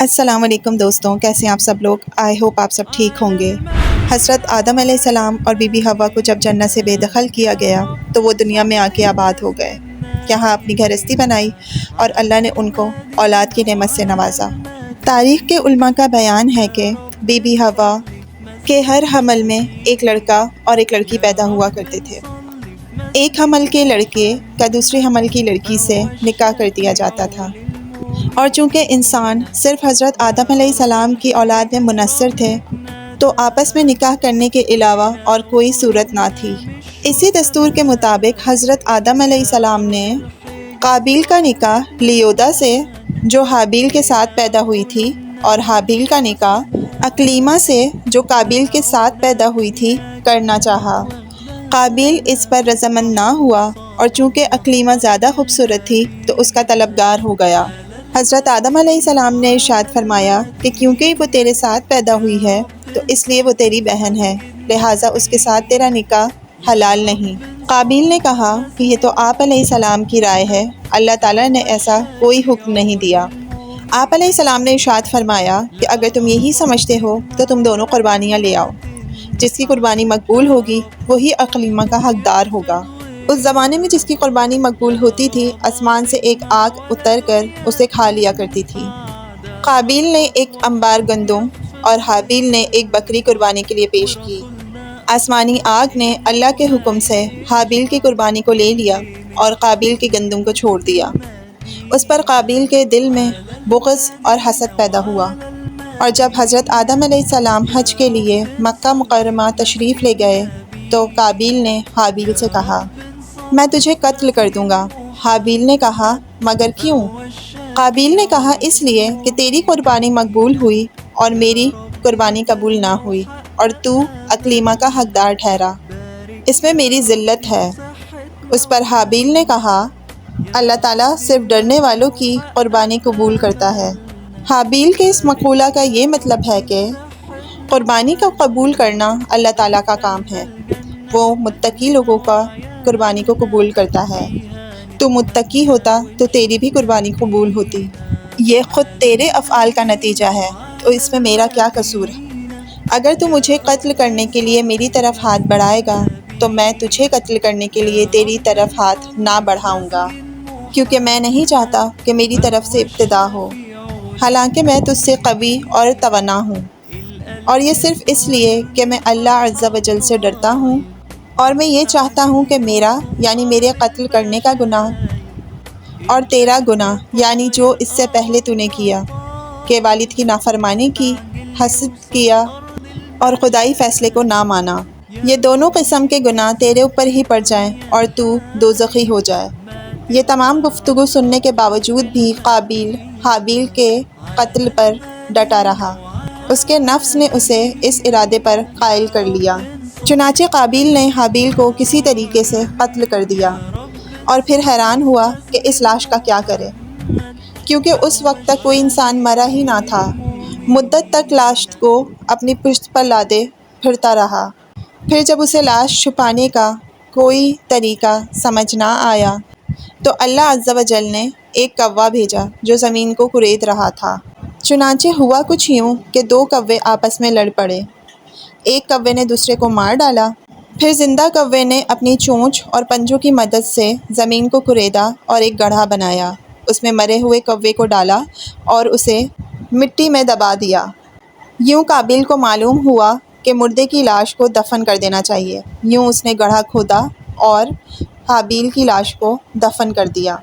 السلام علیکم دوستوں، کیسے ہیں آپ سب لوگ؟ آئی ہوپ آپ سب ٹھیک ہوں گے۔ حضرت آدم علیہ السلام اور بی بی حوا کو جب جنت سے بے دخل کیا گیا تو وہ دنیا میں آ کے آباد ہو گئے، یہاں اپنی گھرستی بنائی اور اللہ نے ان کو اولاد کی نعمت سے نوازا۔ تاریخ کے علماء کا بیان ہے کہ بی بی حوا کے ہر حمل میں ایک لڑکا اور ایک لڑکی پیدا ہوا کرتے تھے۔ ایک حمل کے لڑکے کا دوسرے حمل کی لڑکی سے نکاح کر دیا جاتا تھا، اور چونکہ انسان صرف حضرت آدم علیہ السلام کی اولاد میں منحصر تھے تو آپس میں نکاح کرنے کے علاوہ اور کوئی صورت نہ تھی۔ اسی دستور کے مطابق حضرت آدم علیہ السلام نے قابیل کا نکاح لیودا سے جو حابیل کے ساتھ پیدا ہوئی تھی، اور حابیل کا نکاح اکلیمہ سے جو قابیل کے ساتھ پیدا ہوئی تھی کرنا چاہا۔ قابیل اس پر رضامند نہ ہوا، اور چونکہ اکلیمہ زیادہ خوبصورت تھی تو اس کا طلبگار ہو گیا۔ حضرت آدم علیہ السلام نے ارشاد فرمایا کہ کیونکہ وہ تیرے ساتھ پیدا ہوئی ہے تو اس لیے وہ تیری بہن ہے، لہٰذا اس کے ساتھ تیرا نکاح حلال نہیں۔ قابیل نے کہا کہ یہ تو آپ علیہ السلام کی رائے ہے، اللہ تعالیٰ نے ایسا کوئی حکم نہیں دیا۔ آپ علیہ السلام نے ارشاد فرمایا کہ اگر تم یہی سمجھتے ہو تو تم دونوں قربانیاں لے آؤ، جس کی قربانی مقبول ہوگی وہی اقلیمہ کا حقدار ہوگا۔ اس زمانے میں جس کی قربانی مقبول ہوتی تھی، آسمان سے ایک آگ اتر کر اسے کھا لیا کرتی تھی۔ قابیل نے ایک انبار گندم اور حابیل نے ایک بکری قربانی کے لیے پیش کی۔ آسمانی آگ نے اللہ کے حکم سے حابیل کی قربانی کو لے لیا اور قابیل کی گندم کو چھوڑ دیا۔ اس پر قابیل کے دل میں بغض اور حسد پیدا ہوا، اور جب حضرت آدم علیہ السلام حج کے لیے مکہ مکرمہ تشریف لے گئے تو قابیل نے حابیل سے کہا، میں تجھے قتل کر دوں گا۔ حابیل نے کہا، مگر کیوں؟ قابیل نے کہا، اس لیے کہ تیری قربانی مقبول ہوئی اور میری قربانی قبول نہ ہوئی، اور تو اکلیمہ کا حقدار ٹھہرا، اس میں میری ذلت ہے۔ اس پر حابیل نے کہا، اللہ تعالیٰ صرف ڈرنے والوں کی قربانی قبول کرتا ہے۔ حابیل کے اس مقولہ کا یہ مطلب ہے کہ قربانی کا قبول کرنا اللہ تعالیٰ کا کام ہے، وہ متقی لوگوں کا قربانی کو قبول کرتا ہے۔ تو متقی ہوتا تو تیری بھی قربانی قبول ہوتی۔ یہ خود تیرے افعال کا نتیجہ ہے، تو اس میں میرا کیا قصور ہے؟ اگر تو مجھے قتل کرنے کے لیے میری طرف ہاتھ بڑھائے گا تو میں تجھے قتل کرنے کے لیے تیری طرف ہاتھ نہ بڑھاؤں گا، کیونکہ میں نہیں چاہتا کہ میری طرف سے ابتدا ہو، حالانکہ میں تجھ سے قوی اور توانا ہوں، اور یہ صرف اس لیے کہ میں اللہ عز و جل سے ڈرتا ہوں، اور میں یہ چاہتا ہوں کہ میرا یعنی میرے قتل کرنے کا گناہ اور تیرا گناہ یعنی جو اس سے پہلے تو نے کیا کہ والد کی نافرمانی کی، حسد کیا اور خدائی فیصلے کو نہ مانا، یہ دونوں قسم کے گناہ تیرے اوپر ہی پڑ جائیں اور تو دوزخی ہو جائے۔ یہ تمام گفتگو سننے کے باوجود بھی قابیل حابیل کے قتل پر ڈٹا رہا، اس کے نفس نے اسے اس ارادے پر قائل کر لیا۔ چنانچہ قابیل نے حابیل کو کسی طریقے سے قتل کر دیا، اور پھر حیران ہوا کہ اس لاش کا کیا کرے، کیونکہ اس وقت تک کوئی انسان مرا ہی نہ تھا۔ مدت تک لاش کو اپنی پشت پر لادے پھرتا رہا، پھر جب اسے لاش چھپانے کا کوئی طریقہ سمجھ نہ آیا تو اللہ عز و جل نے ایک کوا بھیجا جو زمین کو کورید رہا تھا۔ چنانچہ ہوا کچھ یوں کہ دو کوے آپس میں لڑ پڑے، ایک کوے نے دوسرے کو مار ڈالا، پھر زندہ کوے نے اپنی چونچ اور پنجوں کی مدد سے زمین کو کریدا اور ایک گڑھا بنایا، اس میں مرے ہوئے کوے کو ڈالا اور اسے مٹی میں دبا دیا۔ یوں قابیل کو معلوم ہوا کہ مردے کی لاش کو دفن کر دینا چاہیے، یوں اس نے گڑھا کھودا اور حابیل کی لاش کو دفن کر دیا۔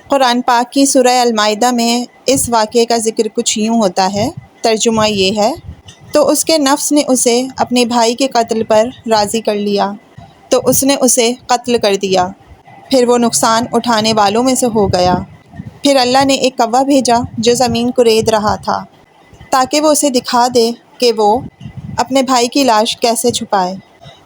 قرآن پاک کی سورہ المائدہ میں اس واقعے کا ذکر کچھ یوں ہوتا ہے، ترجمہ یہ ہے، تو اس کے نفس نے اسے اپنے بھائی کے قتل پر راضی کر لیا تو اس نے اسے قتل کر دیا، پھر وہ نقصان اٹھانے والوں میں سے ہو گیا۔ پھر اللہ نے ایک کوا بھیجا جو زمین کورید رہا تھا تاکہ وہ اسے دکھا دے کہ وہ اپنے بھائی کی لاش کیسے چھپائے۔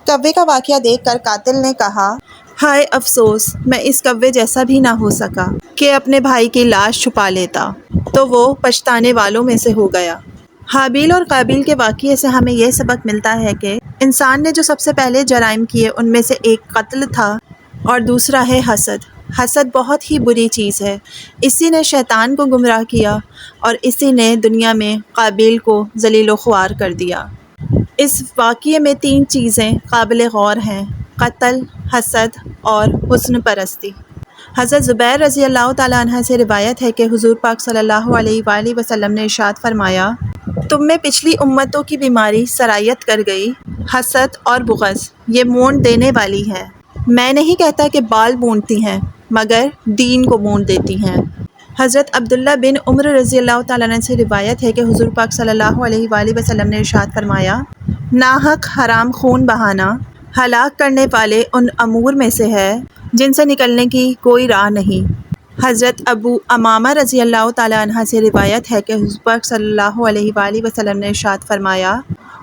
کوے کا واقعہ دیکھ کر قاتل نے کہا، ہائے افسوس، میں اس کوے جیسا بھی نہ ہو سکا کہ اپنے بھائی کی لاش چھپا لیتا، تو وہ پچھتانے والوں میں سے ہو گیا۔ حابیل اور قابیل کے واقعے سے ہمیں یہ سبق ملتا ہے کہ انسان نے جو سب سے پہلے جرائم کیے ان میں سے ایک قتل تھا اور دوسرا ہے حسد۔ حسد بہت ہی بری چیز ہے۔ اسی نے شیطان کو گمراہ کیا اور اسی نے دنیا میں قابیل کو ذلیل و خوار کر دیا۔ اس واقعے میں 3 چیزیں قابل غور ہیں: قتل، حسد اور حسن پرستی۔ حضرت زبیر رضی اللہ تعالیٰ عنہ سے روایت ہے کہ حضور پاک صلی اللہ علیہ وآلہ وسلم نے ارشاد فرمایا، تم میں پچھلی امتوں کی بیماری سرایت کر گئی، حسد اور بغض، یہ مونڈ دینے والی ہے۔ میں نہیں کہتا کہ بال مونڈتی ہیں، مگر دین کو مونڈ دیتی ہیں۔ حضرت عبداللہ بن عمر رضی اللہ تعالیٰ عنہ سے روایت ہے کہ حضور پاک صلی اللہ علیہ وآلہ وسلم نے ارشاد فرمایا، ناحق حرام خون بہانا ہلاک کرنے والے ان امور میں سے ہے جن سے نکلنے کی کوئی راہ نہیں۔ حضرت ابو امامہ رضی اللہ تعالیٰ عنہ سے روایت ہے کہ حضور پاک صلی اللہ علیہ وآلہ وسلم نے ارشاد فرمایا،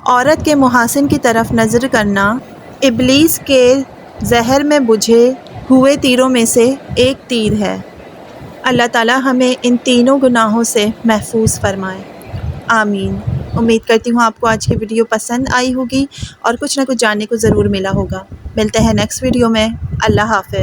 عورت کے محاسن کی طرف نظر کرنا ابلیس کے زہر میں بجھے ہوئے تیروں میں سے ایک تیر ہے۔ اللہ تعالیٰ ہمیں ان تینوں گناہوں سے محفوظ فرمائے، آمین۔ امید کرتی ہوں آپ کو آج کی ویڈیو پسند آئی ہوگی اور کچھ نہ کچھ جاننے کو ضرور ملا ہوگا۔ ملتے ہیں نیکسٹ ویڈیو میں۔ اللہ حافظ۔